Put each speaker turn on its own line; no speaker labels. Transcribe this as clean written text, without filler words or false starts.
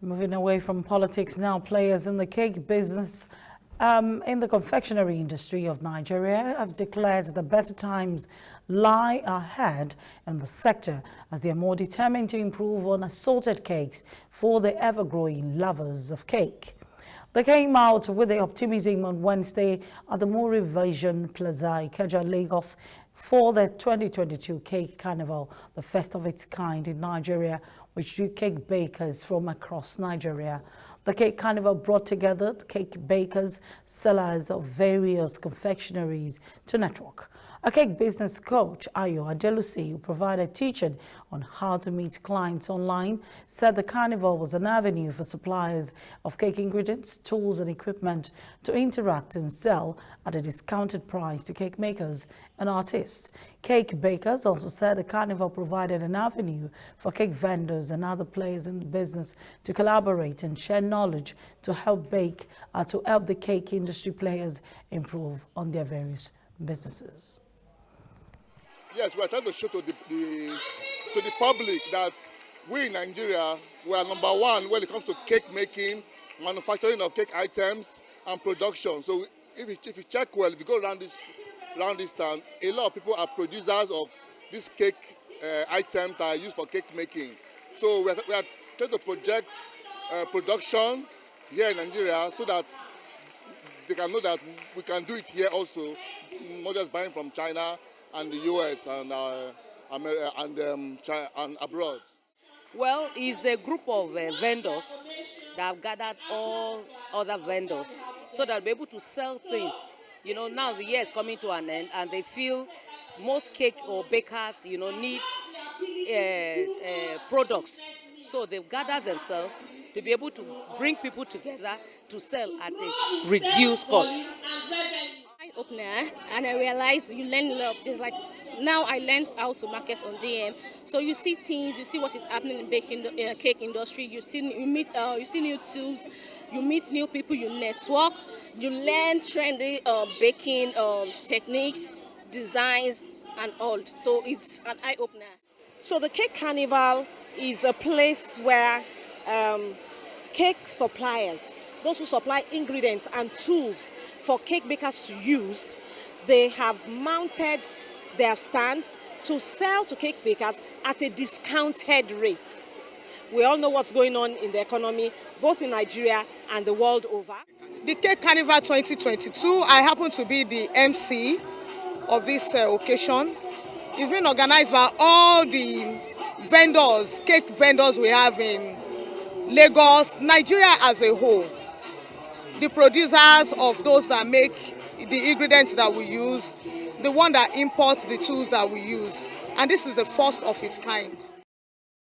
Moving away from politics now, players in the cake business in the confectionery industry of Nigeria have declared that better times lie ahead in the sector as they are more determined to improve on assorted cakes for the ever-growing lovers of cake. They came out with the optimism on Wednesday at the Muri Vision Plaza, Ikeja, Lagos, for the 2022 Cake Carnival, the first of its kind in Nigeria, which drew cake bakers from across Nigeria. The Cake Carnival brought together cake bakers, sellers of various confectionaries to network. A cake business coach, Ayo Adelusi, who provided teaching on how to meet clients online, said the carnival was an avenue for suppliers of cake ingredients, tools and equipment to interact and sell at a discounted price to cake makers and artists. Cake bakers also said the carnival provided an avenue for cake vendors and other players in the business to collaborate and share knowledge to help the cake industry players improve on their various businesses.
Yes, we are trying to show to the public that we in Nigeria, we are number one when it comes to cake making, manufacturing of cake items, and production. So if you check well, if you go around this town, a lot of people are producers of these cake items that are used for cake making. So we are trying to project production here in Nigeria so that they can know that we can do it here also, not just buying from China and the US and abroad.
Well, it's a group of vendors that have gathered all other vendors so that they'll be able to sell things. You know, now the year is coming to an end and they feel most cake or bakers, need products. So they've gathered themselves to be able to bring people together to sell at a reduced cost.
Opener, and I realized you learn a lot of things. Like now I learned how to market on DM. So you see things, you see what is happening in baking cake industry. You see new tools, you meet new people, you network, you learn trendy baking techniques, designs, and all. So it's an eye opener.
So the Cake Carnival is a place where cake suppliers, those who supply ingredients and tools for cake bakers to use, they have mounted their stands to sell to cake bakers at a discounted rate. We all know what's going on in the economy, both in Nigeria and the world over.
The Cake Carnival 2022, I happen to be the MC of this occasion. It's been organized by all the vendors, cake vendors we have in Lagos, Nigeria as a whole. The producers of those that make the ingredients that we use, the one that imports the tools that we use. And this is the first of its kind.